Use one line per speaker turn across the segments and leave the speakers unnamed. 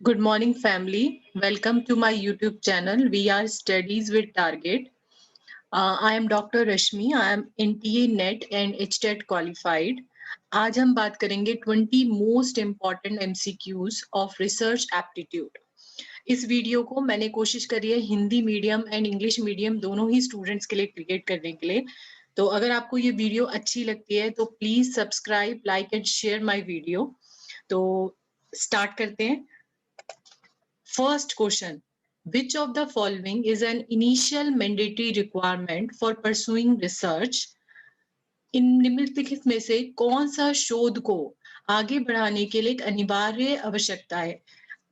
Good morning, family. Welcome to my YouTube channel. We are Studies with Target. I am Dr. Rashmi. I am NTA NET and HTET qualified. आज हम बात करेंगे 20 most important MCQs of research aptitude. इस video को मैंने कोशिश करी है Hindi medium and English medium दोनों ही स्टूडेंट्स के लिए क्रिएट करने के लिए। तो अगर आपको ये वीडियो अच्छी लगती है तो please subscribe, like and share my video. तो स्टार्ट करते हैं। First question, which of the following is an initial mandatory requirement for pursuing research? इन निम्नलिखित में से कौन सा शोध को आगे बढ़ाने के लिए एक अनिवार्य आवश्यकता है?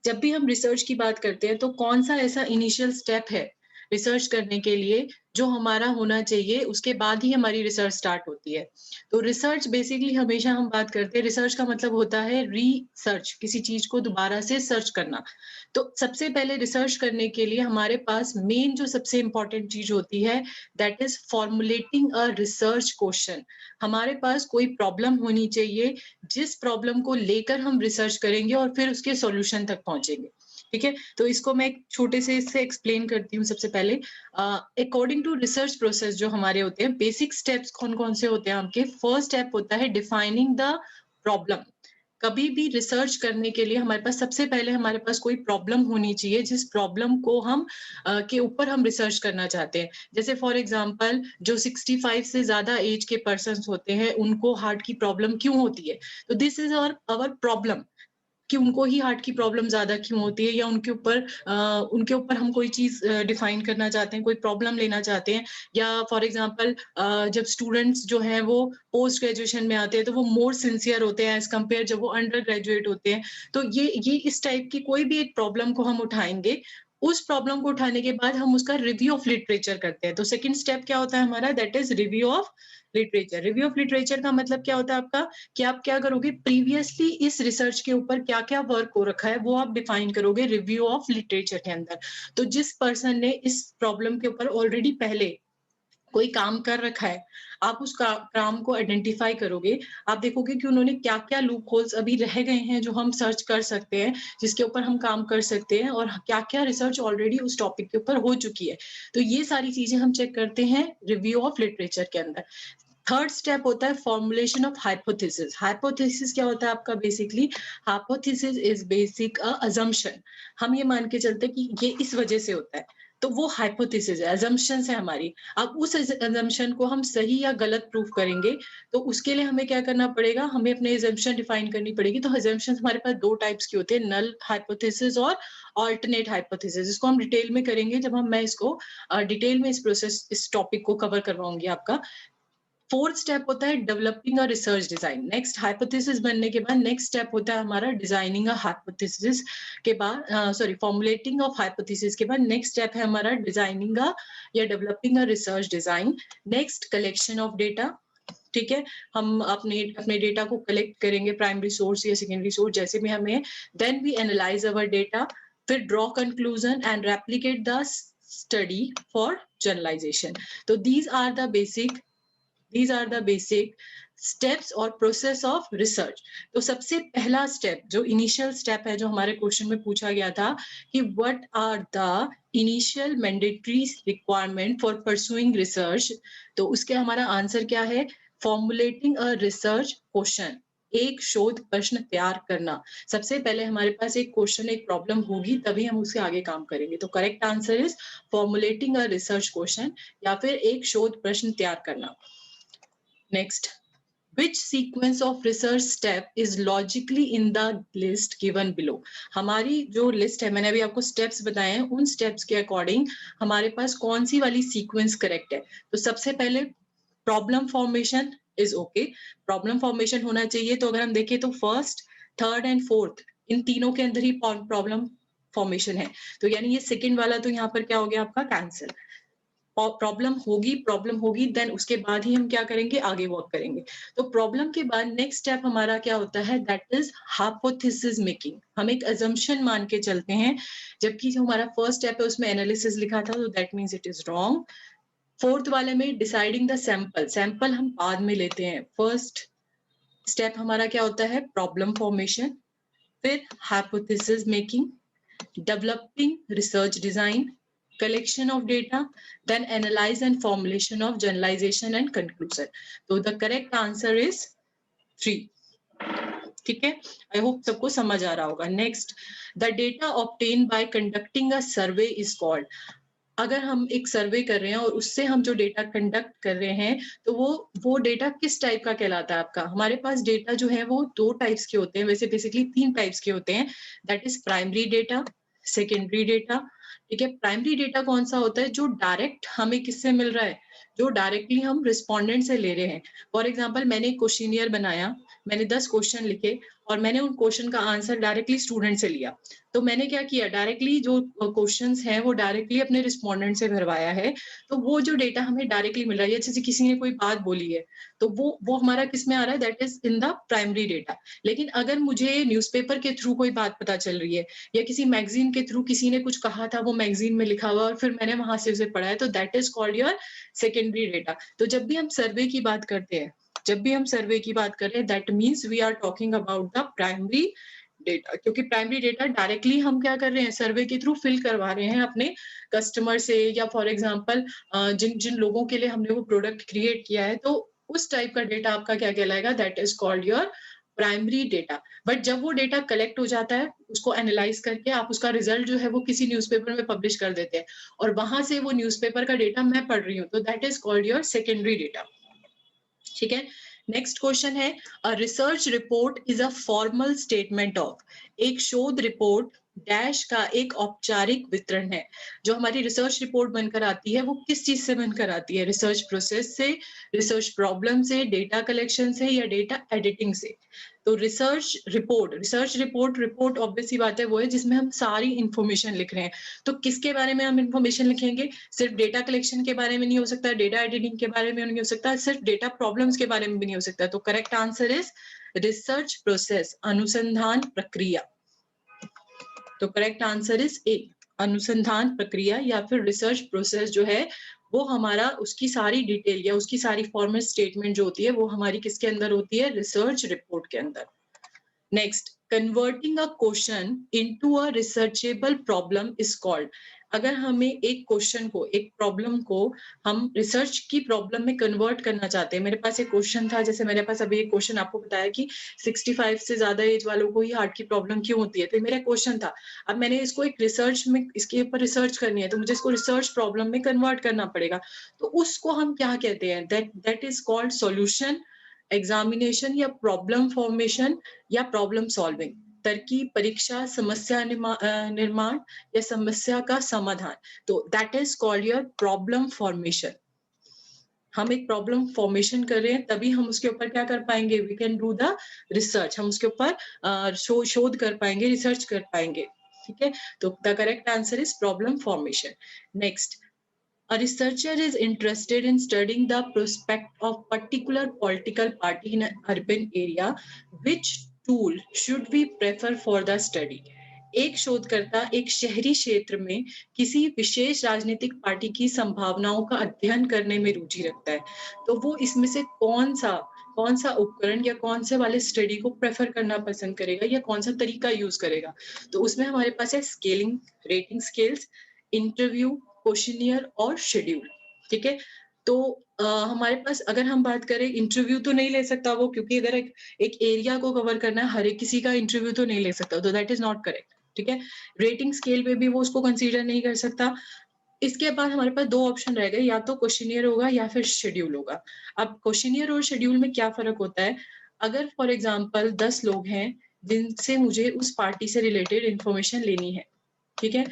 जब भी हम रिसर्च की बात करते हैं तो कौन सा ऐसा इनिशियल स्टेप है रिसर्च करने के लिए जो हमारा होना चाहिए, उसके बाद ही हमारी रिसर्च स्टार्ट होती है। तो रिसर्च बेसिकली हमेशा हम बात करते हैं, रिसर्च का मतलब होता है रिसर्च, किसी चीज को दोबारा से सर्च करना। तो सबसे पहले रिसर्च करने के लिए हमारे पास मेन जो सबसे इंपॉर्टेंट चीज होती है that is formulating a research question. हमारे पास कोई प्रॉब्लम होनी चाहिए जिस प्रॉब्लम को लेकर हम रिसर्च करेंगे और फिर उसके सॉल्यूशन तक पहुंचेंगे। ठीक है, तो इसको मैं एक छोटे से इससे एक्सप्लेन करती हूँ। सबसे पहले अकॉर्डिंग टू रिसर्च प्रोसेस जो हमारे होते हैं, बेसिक स्टेप्स कौन कौन से होते हैं आपके। फर्स्ट स्टेप होता है डिफाइनिंग द प्रॉब्लम। कभी भी रिसर्च करने के लिए हमारे पास सबसे पहले हमारे पास कोई प्रॉब्लम होनी चाहिए जिस प्रॉब्लम को हम के ऊपर हम रिसर्च करना चाहते हैं। जैसे फॉर एग्जांपल जो 65 से ज्यादा एज के पर्सन होते हैं उनको हार्ट की प्रॉब्लम क्यों होती है, तो दिस इज आवर प्रॉब्लम कि उनको ही हार्ट की प्रॉब्लम ज्यादा क्यों होती है, या उनके ऊपर हम कोई चीज डिफाइन करना चाहते हैं, कोई प्रॉब्लम लेना चाहते हैं। या फॉर एग्जांपल जब स्टूडेंट्स जो हैं वो पोस्ट ग्रेजुएशन में आते हैं तो वो मोर सिंसियर होते हैं एज कम्पेयर जब वो अंडर ग्रेजुएट होते हैं। तो ये इस टाइप की कोई भी एक प्रॉब्लम को हम उठाएंगे। उस प्रॉब्लम को उठाने के बाद हम उसका रिव्यू ऑफ लिटरेचर करते हैं। तो सेकंड स्टेप क्या होता है हमारा, that is review of literature. Review of literature का मतलब क्या होता है आपका, कि आप क्या करोगे, प्रीवियसली इस रिसर्च के ऊपर क्या क्या वर्क हो रखा है वो आप डिफाइन करोगे रिव्यू ऑफ लिटरेचर के अंदर। तो जिस पर्सन ने इस प्रॉब्लम के ऊपर ऑलरेडी पहले कोई काम कर रखा है, आप उस काम को आइडेंटिफाई करोगे। आप देखोगे कि उन्होंने क्या क्या लूप होल्स अभी रह गए हैं जो हम सर्च कर सकते हैं, जिसके ऊपर हम काम कर सकते हैं, और क्या क्या रिसर्च ऑलरेडी उस टॉपिक के ऊपर हो चुकी है। तो ये सारी चीजें हम चेक करते हैं रिव्यू ऑफ लिटरेचर के अंदर। थर्ड स्टेप होता है फॉर्मुलेशन ऑफ हाइपोथेसिस। हाइपोथेसिस क्या होता है आपका, basically hypothesis is basic assumption. हम ये मान के चलते हैं कि ये इस वजह से होता है, तो वो हाइपोथेसिस है, अजम्पशन है हमारी। अब उस अजम्पशन को हम सही या गलत प्रूफ करेंगे, तो उसके लिए हमें क्या करना पड़ेगा, हमें अपने अजम्पशन डिफाइन करनी पड़ेगी। तो अजम्पशन हमारे पास दो टाइप्स की होती है, नल हाइपोथेसिस और ऑल्टरनेट हाइपोथेसिस। इसको हम डिटेल में करेंगे जब मैं इसको डिटेल में इस टॉपिक को कवर करवाऊंगी आपका। फोर्थ स्टेप होता है developing a research design. Next hypothesis बनने के बाद नेक्स्ट स्टेप होता है हमारा डिजाइनिंग अ हाइपोथेसिस के बाद, सॉरी, फॉर्मुलेटिंग ऑफ हाइपोथेसिस के बाद नेक्स्ट स्टेप है हमारा डिजाइनिंग अ या developing a research design. Next collection of data. ठीक है, हम अपने अपने डेटा को कलेक्ट करेंगे, प्राइमरी सोर्स या सेकेंडरी सोर्स जैसे भी हमें। Then we analyse our data, फिर draw conclusion and replicate the study for generalisation. तो these are the basic steps और प्रोसेस ऑफ रिसर्च। तो सबसे पहला स्टेप जो इनिशियल स्टेप है, जो हमारे क्वेश्चन में पूछा गया था कि what are the initial mandatory requirement for pursuing research, तो उसके हमारा आंसर क्या है, फॉर्मुलेटिंग अ रिसर्च क्वेश्चन, एक शोध प्रश्न तैयार करना। सबसे पहले हमारे पास एक क्वेश्चन, एक प्रॉब्लम होगी, तभी हम उससे आगे काम करेंगे। तो correct answer is formulating a research question या फिर एक शोध प्रश्न तैयार करना। Next, which sequence of research step is logically in the list given below? हमारी जो लिस्ट है, मैंने अभी आपको स्टेप्स बताए हैं, उन स्टेप्स के अकॉर्डिंग हमारे पास कौन सी वाली सीक्वेंस करेक्ट है। तो सबसे पहले problem formation is okay, problem formation होना चाहिए। तो अगर हम देखें तो फर्स्ट, थर्ड एंड फोर्थ इन तीनों के अंदर ही प्रॉब्लम फॉर्मेशन है। तो यानी ये सेकंड वाला तो यहाँ पर क्या हो गया आपका, कैंसिल। प्रॉब्लम होगी देन उसके बाद ही हम क्या करेंगे, आगे वर्क करेंगे। तो प्रॉब्लम के बाद नेक्स्ट स्टेप हमारा क्या होता है, दैट इज हाइपोथेसिस मेकिंग। हम एक अजम्पशन मान के चलते हैं, जबकि जो हमारा फर्स्ट स्टेप है उसमें एनालिसिस लिखा था, तो that means it is wrong. Fourth वाले में डिसाइडिंग द सैंपल, सैंपल हम बाद में लेते हैं। फर्स्ट स्टेप हमारा क्या होता है, प्रॉब्लम फॉर्मेशन। फिर hypothesis making, developing research design, collection of data, then analyze and formulation of generalization and conclusion. So the correct answer is 3. ठीक है, आई होप सबको समझ आ रहा होगा. Next, the data obtain bye conducting a survey is called. अगर हम एक सर्वे कर रहे हैं और उससे हम जो डेटा कंडक्ट कर रहे हैं तो वो डेटा किस टाइप का कहलाता है आपका. हमारे पास डेटा जो है वो 2 टाइप्स के होते हैं, वैसे बेसिकली 3 टाइप्स के होते हैं. That is primary data, secondary data. ठीक है, प्राइमरी डेटा कौन सा होता है? जो डायरेक्ट हमें किससे मिल रहा है, जो डायरेक्टली हम रिस्पोंडेंट से ले रहे हैं. फॉर एग्जाम्पल, मैंने एक क्वेश्चनियर बनाया, मैंने 10 क्वेश्चन लिखे और मैंने उन क्वेश्चन का आंसर डायरेक्टली स्टूडेंट से लिया. तो मैंने क्या किया, डायरेक्टली जो क्वेश्चंस हैं वो डायरेक्टली अपने रिस्पोंडेंट से भरवाया है. तो वो जो डेटा हमें डायरेक्टली मिल रहा है, जैसे किसी ने कोई बात बोली है तो वो हमारा किस में आ रहा है, that is in the primary data. लेकिन अगर मुझे न्यूज़पेपर के थ्रू कोई बात पता चल रही है या किसी मैगजीन के थ्रू किसी ने कुछ कहा था, वो मैगजीन में लिखा हुआ और फिर मैंने वहां से उसे पढ़ा है, तो that is called your secondary data. तो जब भी हम सर्वे की बात करते हैं, that means we are talking about the primary data. क्योंकि प्राइमरी डेटा डायरेक्टली हम क्या कर रहे हैं, सर्वे के थ्रू फिल करवा रहे हैं अपने कस्टमर से, या फॉर एग्जांपल जिन जिन लोगों के लिए हमने वो प्रोडक्ट क्रिएट किया है, तो उस टाइप का डेटा आपका क्या कहलाएगा, that is called your primary data. But जब वो डेटा कलेक्ट हो जाता है, उसको एनालाइज करके आप उसका रिजल्ट जो है वो किसी न्यूज़पेपर में पब्लिश कर देते हैं और वहां से वो न्यूज़पेपर का डेटा मैं पढ़ रही हूँ, तो that is called your secondary data. ठीक है, नेक्स्ट क्वेश्चन है, a research report is a formal statement of. एक शोध रिपोर्ट डैश का एक औपचारिक वितरण है. जो हमारी रिसर्च रिपोर्ट बनकर आती है वो किस चीज से बनकर आती है, रिसर्च प्रोसेस से, रिसर्च प्रॉब्लम से, डेटा कलेक्शन से या डेटा एडिटिंग से. तो रिपोर्ट ऑब्वियसली बात है वो है जिसमें हम सारी इंफॉर्मेशन लिख रहे हैं. तो किसके बारे में हम इंफॉर्मेशन लिखेंगे, सिर्फ डेटा कलेक्शन के बारे में नहीं हो सकता, डेटा एडिटिंग के बारे में नहीं हो सकता, सिर्फ डेटा प्रॉब्लम्स के बारे में भी नहीं हो सकता. तो correct answer is research process, अनुसंधान प्रक्रिया. तो करेक्ट आंसर इज ए, अनुसंधान प्रक्रिया या फिर रिसर्च प्रोसेस जो है वो हमारा उसकी सारी डिटेल या उसकी सारी फॉर्मल स्टेटमेंट जो होती है वो हमारी किसके अंदर होती है, रिसर्च रिपोर्ट के अंदर. Next, converting a question into a researchable problem is called. अगर हमें एक क्वेश्चन को, एक प्रॉब्लम को हम रिसर्च की प्रॉब्लम में कन्वर्ट करना चाहते हैं. मेरे पास एक क्वेश्चन था, जैसे मेरे पास अभी एक क्वेश्चन आपको बताया कि 65 से ज्यादा एज वालों को ही हार्ट की प्रॉब्लम क्यों होती है, तो मेरा क्वेश्चन था. अब मैंने इसको एक रिसर्च में, इसके ऊपर रिसर्च करनी है, तो मुझे इसको रिसर्च प्रॉब्लम में कन्वर्ट करना पड़ेगा. तो उसको हम क्या कहते हैं, that is called solution, examination या प्रॉब्लम फॉर्मेशन या प्रॉब्लम सॉल्विंग. तरकीब, परीक्षा, समस्या निर्माण या समस्या का समाधान. तो that is called your problem formation. हम एक प्रॉब्लम फॉर्मेशन कर रहे हैं तभी हम उसके ऊपर क्या कर पाएंगे, we can do the research. हम उसके ऊपर शोध कर पाएंगे, रिसर्च कर पाएंगे. ठीक है, तो the correct answer is problem formation. Next, a researcher is interested in studying the prospect of particular political party in an urban area. Which tool should we prefer for the study? एक शोधकर्ता एक शहरी क्षेत्र में किसी विशेष राजनीतिक party की संभावनाओं का अध्ययन करने में रुचि रखता है, तो वो इसमें से कौन सा उपकरण या कौन से वाले स्टडी को प्रेफर करना पसंद करेगा या कौन सा तरीका यूज करेगा. तो उसमें हमारे पास है scaling, rating scales, interview, questionnaire और शेड्यूल. ठीक है, तो हमारे पास अगर हम बात करें, इंटरव्यू तो नहीं ले सकता वो, क्योंकि अगर एक एरिया को कवर करना है, हर एक किसी का इंटरव्यू तो नहीं ले सकता, तो दैट इज नॉट करेक्ट. ठीक है, रेटिंग स्केल पे भी वो उसको कंसीडर नहीं कर सकता. इसके बाद हमारे पास 2 ऑप्शन रह गए, या तो क्वेश्चनियर होगा या फिर शेड्यूल होगा. अब क्वेश्चनियर और शेड्यूल में क्या फर्क होता है, अगर फॉर एग्जाम्पल 10 लोग हैं जिनसे मुझे उस पार्टी से रिलेटेड इंफॉर्मेशन लेनी है, ठीक है,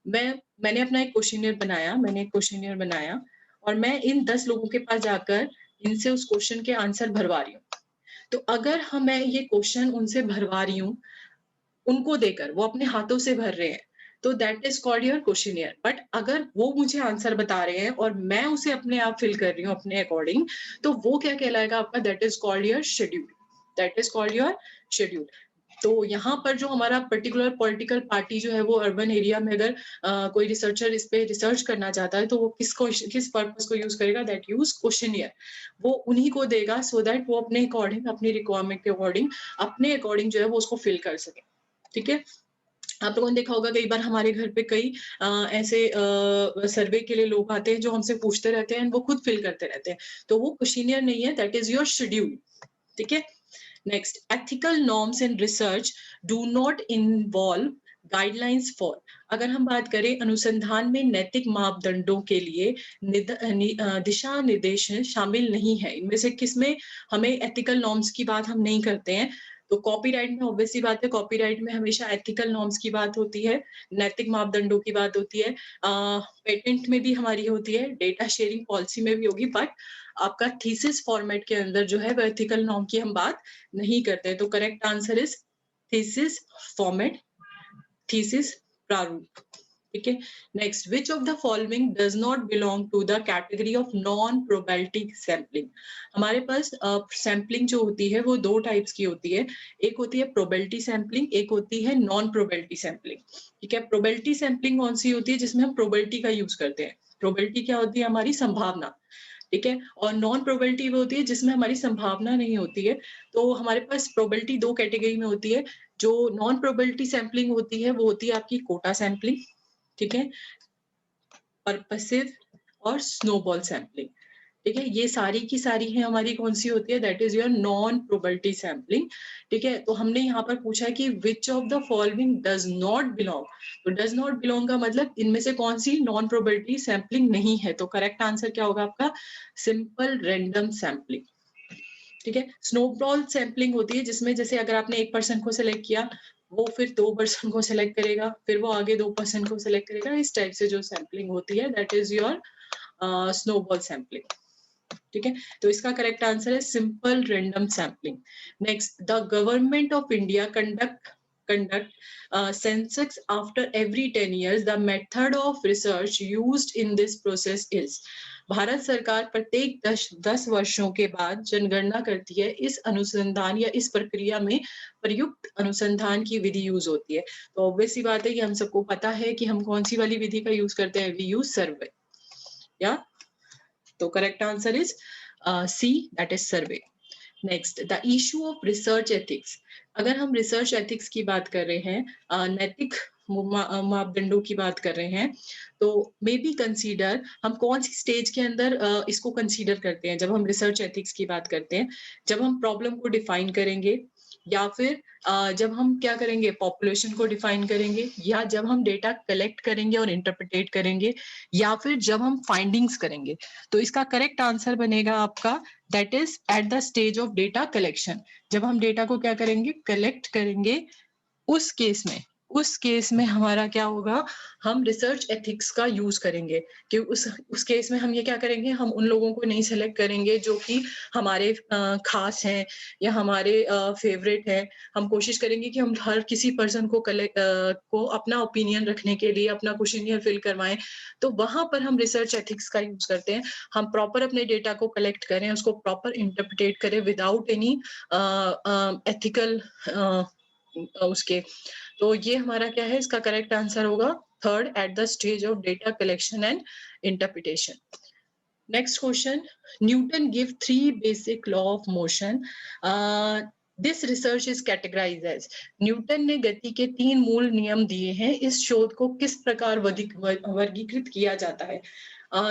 मैंने अपना एक क्वेश्चनियर बनाया और मैं इन 10 लोगों के पास जाकर इनसे उस क्वेश्चन के आंसर भरवा रही हूँ. तो अगर मैं ये क्वेश्चन उनसे भरवा रही हूँ, उनको देकर वो अपने हाथों से भर रहे हैं, तो that is called your questionnaire. But अगर वो मुझे आंसर बता रहे हैं और मैं उसे अपने आप फिल कर रही हूँ अपने अकॉर्डिंग, तो वो क्या कहलाएगा आपका, that is called your schedule. That is called your schedule. तो यहाँ पर जो हमारा पर्टिकुलर पॉलिटिकल पार्टी जो है वो अर्बन एरिया में अगर कोई रिसर्चर इस पे रिसर्च करना चाहता है, तो वो किस पर्पस को यूज करेगा, दैट यूज क्वेश्चनियर. वो उन्हीं को देगा सो दैट वो अपने अकॉर्डिंग, अपनी रिक्वायरमेंट के अकॉर्डिंग, अपने अकॉर्डिंग जो है वो उसको फिल कर सके. ठीक है। आप लोगों ने देखा होगा कई बार हमारे घर पे कई ऐसे सर्वे के लिए लोग आते हैं जो हमसे पूछते रहते हैं, वो खुद फिल करते रहते हैं, तो वो क्वेश्चनियर नहीं है, दैट इज योर शेड्यूल। ठीक है। Next, ethical norms in research do not involve guidelines for. अगर हम बात करें अनुसंधान में नैतिक मापदंडों के लिए दिशा निर्देश शामिल नहीं है, इनमें से किसमें हमें एथिकल नॉर्म्स की बात हम नहीं करते हैं। तो कॉपीराइट में ऑब्वियस सी बात है, कॉपीराइट में हमेशा एथिकल नॉर्म्स की बात होती है, नैतिक मापदंडों की बात होती है। पेटेंट में भी हमारी होती है, डेटा शेयरिंग पॉलिसी में भी होगी, बट आपका थीसिस फॉर्मेट के अंदर जो है वो एथिकल नॉर्म की हम बात नहीं करते। तो correct answer is thesis format, thesis प्रारूप। ठीक है। Next, which of the following does not belong to the category of non probability sampling. हमारे पास सैम्पलिंग जो होती है वो दो टाइप्स की होती है, एक होती है प्रोबेबिलिटी सैम्पलिंग, एक होती है नॉन प्रोबेबिलिटी सैम्पलिंग। ठीक है। प्रोबेबिलिटी सैम्पलिंग कौन सी होती है? जिसमें हम प्रोबेबिलिटी का यूज करते हैं। प्रोबेबिलिटी क्या होती है? हमारी संभावना। ठीक है। और नॉन प्रोबेबिलिटी वो होती है जिसमें हमारी संभावना नहीं होती है। तो हमारे पास प्रोबेबिलिटी दो कैटेगरी में होती है। जो नॉन प्रोबेबिलिटी सैम्पलिंग होती है वो होती है आपकी कोटा सैम्पलिंग, ठीक है, पर्पसिव और स्नोबॉल सैम्पलिंग। ठीक है। ये सारी की सारी है हमारी कौन सी होती है? That is your non probability sampling. ठीक है। तो हमने यहाँ पर पूछा है कि विच of the following does not belong. तो डज नॉट बिलोंग का मतलब इनमें से कौन सी नॉन प्रोबेबिलिटी सैम्पलिंग नहीं है। तो करेक्ट आंसर क्या होगा आपका? Simple random sampling. ठीक है। स्नोबॉल सैम्पलिंग होती है जिसमें जैसे अगर आपने एक पर्सन को सिलेक्ट किया, वो फिर दो पर्सन को सिलेक्ट करेगा, फिर वो आगे दो पर्सन को सिलेक्ट करेगा। इस टाइप से जो सैम्पलिंग होती है that is your snowball sampling. ठीक है। तो इसका करेक्ट आंसर है simple random sampling. Next, the government of India conduct census after every 10 years. The method of research used in this process is. Bharat सरकार प्रत्येक 10 वर्षों के बाद जनगणना करती है। इस अनुसंधान या इस प्रक्रिया में प्रयुक्त अनुसंधान की विधि यूज होती है। तो ऑब्वियस सी बात है कि हम सबको पता है कि हम कौन सी वाली विधि का यूज करते हैं। We use survey. या तो correct answer is C, that is survey. Next, the issue of research ethics. अगर हम रिसर्च एथिक्स की बात कर रहे हैं, नैतिक मापदंडों की बात कर रहे हैं, तो मे बी कंसीडर, हम कौन सी स्टेज के अंदर इसको कंसीडर करते हैं जब हम रिसर्च एथिक्स की बात करते हैं? जब हम प्रॉब्लम को डिफाइन करेंगे, या फिर जब हम क्या करेंगे, पॉपुलेशन को डिफाइन करेंगे, या जब हम डेटा कलेक्ट करेंगे और इंटरप्रिटेट करेंगे, या फिर जब हम फाइंडिंग्स करेंगे। तो इसका करेक्ट आंसर बनेगा आपका that is eight the stage of data collection. जब हम डेटा को क्या करेंगे, कलेक्ट करेंगे, उस केस में हमारा क्या होगा, हम रिसर्च एथिक्स का यूज करेंगे। कि उस केस में हम ये क्या करेंगे, हम उन लोगों को नहीं सेलेक्ट करेंगे जो कि हमारे खास हैं या हमारे फेवरेट हैं। हम कोशिश करेंगे कि हम हर किसी पर्सन को अपना ओपिनियन रखने के लिए अपना क्वेश्चनियर फिल करवाएं। तो वहां पर हम रिसर्च एथिक्स का यूज करते हैं। हम प्रॉपर अपने डेटा को कलेक्ट करें, उसको प्रॉपर इंटरप्रिटेट करें विदाउट एनी एथिकल उसके। तो ये हमारा क्या है, इसका करेक्ट आंसर होगा third, at the stage of data collection and interpretation. Next question, Newton give 3 basic law of motion. This research is categorize as. Newton ने गति के 3 मूल नियम दिए हैं, इस शोध को किस प्रकार वर्गीकृत किया जाता है?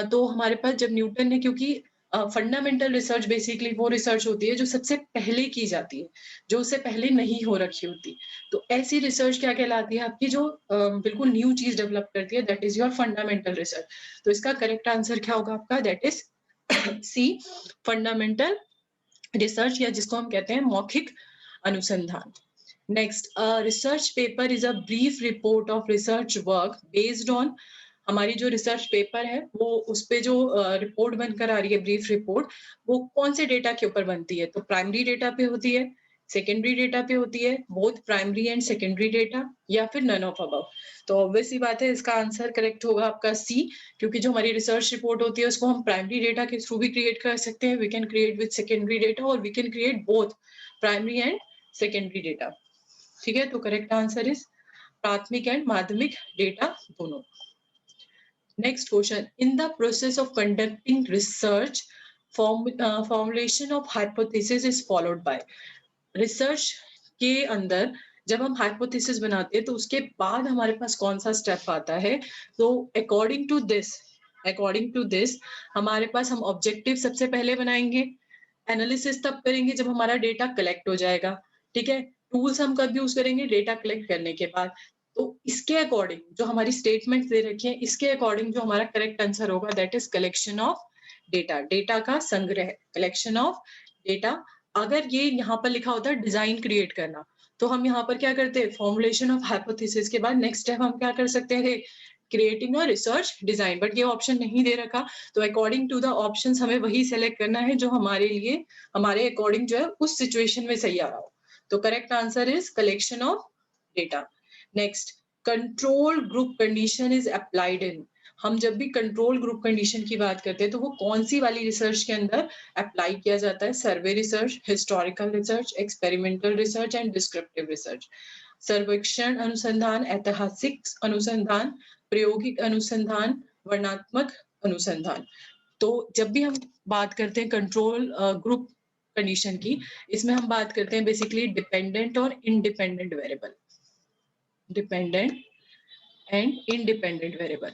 तो हमारे पास जब न्यूटन ने, क्योंकि फंडामेंटल रिसर्च बेसिकली वो रिसर्च होती है जो सबसे पहले की जाती है, जो उससे पहले नहीं हो रखी होती। तो ऐसी रिसर्च क्या कहलाती है आपकी, जो बिल्कुल न्यू चीज डेवलप करती है, that is your fundamental research. तो इसका करेक्ट आंसर क्या होगा आपका? That is C, fundamental research, या जिसको हम कहते हैं मौखिक अनुसंधान। Next, research paper is a brief report of research work based on. हमारी जो रिसर्च पेपर है वो उस पे जो रिपोर्ट बनकर आ रही है, ब्रीफ रिपोर्ट, वो कौन से डेटा के ऊपर बनती है? तो प्राइमरी डेटा पे होती है, सेकेंडरी डेटा पे होती है, both primary and secondary data, या फिर नन ऑफ अबव। तो ऑब्वियस सी बात है, इसका आंसर करेक्ट होगा आपका सी, क्योंकि जो हमारी रिसर्च रिपोर्ट होती है उसको हम प्राइमरी डेटा के थ्रू भी क्रिएट कर सकते हैं, we can create with secondary data, और we can create both primary and secondary data. ठीक है। तो करेक्ट आंसर इज प्राथमिक एंड माध्यमिक डेटा दोनों। Next question, in the process of conducting research formulation of hypothesis is followed by. Research के अंदर जब हम हाइपोथेसिस बनाते हैं तो उसके बाद हमारे पास कौन सा स्टेप आता है, तो अकॉर्डिंग टू दिस हमारे पास हम ऑब्जेक्टिव सबसे पहले बनाएंगे, एनालिसिस तब करेंगे जब हमारा डेटा कलेक्ट हो जाएगा, ठीक है। टूल्स हम कब यूज करेंगे, डेटा कलेक्ट करने के बाद। तो इसके अकॉर्डिंग जो हमारी स्टेटमेंट दे रखी है, इसके अकॉर्डिंग जो हमारा करेक्ट आंसर होगा that is collection of data, data का संग्रह, कलेक्शन ऑफ डेटा। अगर ये यहाँ पर लिखा होता है डिजाइन क्रिएट करना, तो हम यहाँ पर क्या करते हैं, फॉर्मुलेशन ऑफ हाइपोथेसिस के बाद नेक्स्ट स्टेप हम क्या कर सकते थे, creating a research design, but ये ऑप्शन नहीं दे रखा। तो अकॉर्डिंग टू द ऑप्शंस हमें वही सेलेक्ट करना है जो हमारे लिए, हमारे अकॉर्डिंग जो है उस सिचुएशन में सही आ रहा हो। तो correct answer is collection of data. Next, control group condition is applied in. हम जब भी कंट्रोल ग्रुप कंडीशन की बात करते हैं तो वो कौन सी वाली रिसर्च के अंदर अप्लाई किया जाता है, सर्वे research, historical research, experimental research and descriptive research. सर्वेक्षण अनुसंधान, ऐतिहासिक अनुसंधान, प्रायोगिक अनुसंधान, वर्णनात्मक अनुसंधान। तो जब भी हम बात करते हैं कंट्रोल ग्रुप कंडीशन की, इसमें हम बात करते हैं बेसिकली डिपेंडेंट और independent variable, dependent and independent variable.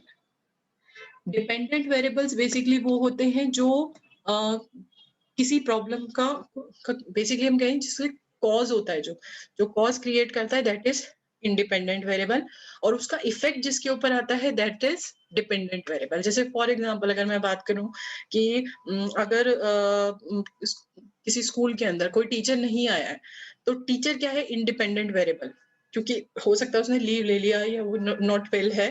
Dependent variables basically वो होते हैं जो किसी प्रॉब्लम का बेसिकली हम कहें जिससे कॉज होता है, जो कॉज क्रिएट करता है दैट इज इंडिपेंडेंट वेरिएबल, और उसका इफेक्ट जिसके ऊपर आता है दैट इज डिपेंडेंट वेरिएबल। जैसे फॉर एग्जांपल अगर मैं बात करूं कि अगर किसी स्कूल के अंदर कोई टीचर नहीं आया है, तो टीचर क्या है, इंडिपेंडेंट वेरिएबल, क्योंकि हो सकता है उसने लीव ले लिया या वो नॉट वेल है,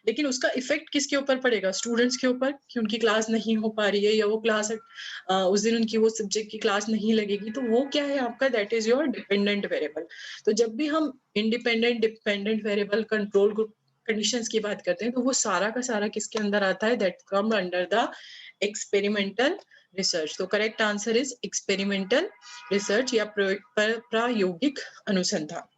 लेकिन उसका इफेक्ट किसके ऊपर पड़ेगा, स्टूडेंट्स के ऊपर, कि उनकी क्लास नहीं हो पा रही है या वो क्लास उस दिन उनकी वो सब्जेक्ट की क्लास नहीं लगेगी, तो वो क्या है आपका, that is your dependent variable. तो जब भी हम independent dependent variable control group conditions की बात करते हैं तो वो सारा का सारा किसके अंदर आता है, that come under the experimental research. तो correct answer is experimental research या प्रायोगिक अनुसंधान।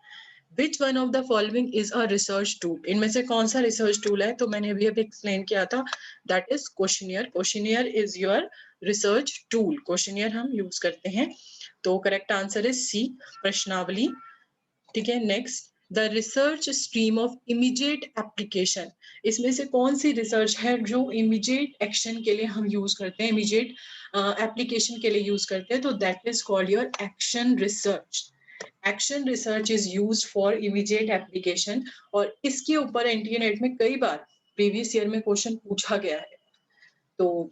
Which one of the following is a research tool? इनमें से कौन सा रिसर्च टूल है, तो मैंने अभी एक्सप्लेन किया था, that is questionnaire. Questionnaire is your research tool, questionnaire हम यूज करते हैं। तो करेक्ट आंसर इज सी, प्रश्नावली, ठीक है। Next, the research stream of immediate application. इसमें से कौन सी रिसर्च है जो इमीडिएट एक्शन के लिए हम यूज करते हैं, इमीडिएट एप्लीकेशन के लिए यूज करते हैं, तो that is called your action research. Action research is used for immediate application, और इसके ऊपर एनटीए नेट में कई बार प्रीवियस ईयर में क्वेश्चन पूछा गया है। तो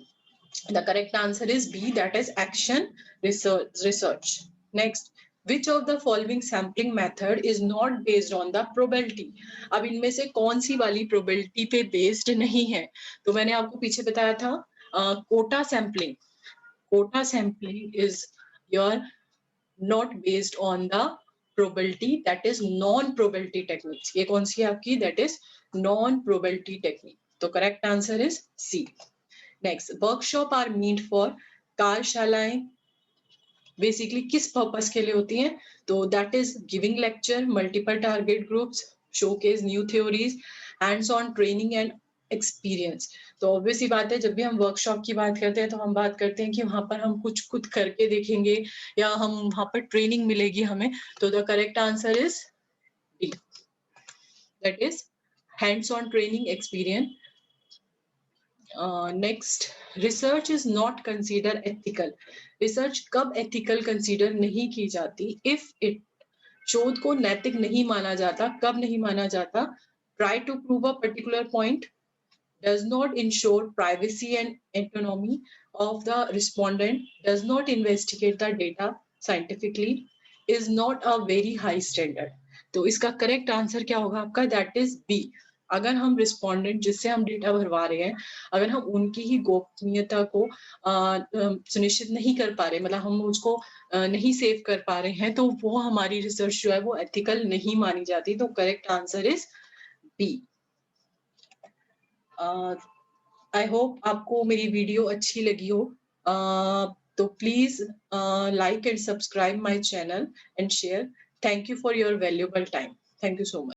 the correct answer is B, that is action research. Next, which of the following sampling method is not based on the probability? अब इनमें से कौन सी वाली probability पे based नहीं है, तो मैंने आपको पीछे बताया था quota sampling. Quota sampling is your not based on the probability, that is non probability techniques। ये कौन सी है आपकी, that is non probability technique। तो correct answer is C। next, workshop are meant for, कार्यशालाएं बेसिकली किस purpose के लिए होती हैं, तो that is giving lecture, multiple target groups, showcase new theories, hands on training and experience. तो obvious ही बात है, जब भी हम वर्कशॉप की बात करते हैं तो हम बात करते हैं कि वहां पर हम कुछ खुद करके देखेंगे या हम वहां पर ट्रेनिंग मिलेगी हमें। तो the correct answer is D, that is hands on training experience. Next, research is not consider ethical. Research कब एथिकल कंसीडर नहीं की जाती, इफ इट, शोध को नैतिक नहीं माना जाता, कब नहीं माना जाता, try to prove a particular point, does not ensure privacy and autonomy of the respondent, does not investigate the data scientifically, is not a very high standard। तो इसका करेक्ट आंसर क्या होगा आपका, दैट इज बी। अगर हम respondent जिससे हम data भरवा रहे हैं, अगर हम उनकी ही गोपनीयता को सुनिश्चित नहीं कर पा रहे, मतलब हम उसको नहीं सेव कर पा रहे हैं, तो वो हमारी रिसर्च जो है वो एथिकल नहीं मानी जाती। तो correct answer is B. I hope आपको मेरी वीडियो अच्छी लगी हो, तो please like and subscribe my channel and share. Thank you for your valuable time. Thank you so much.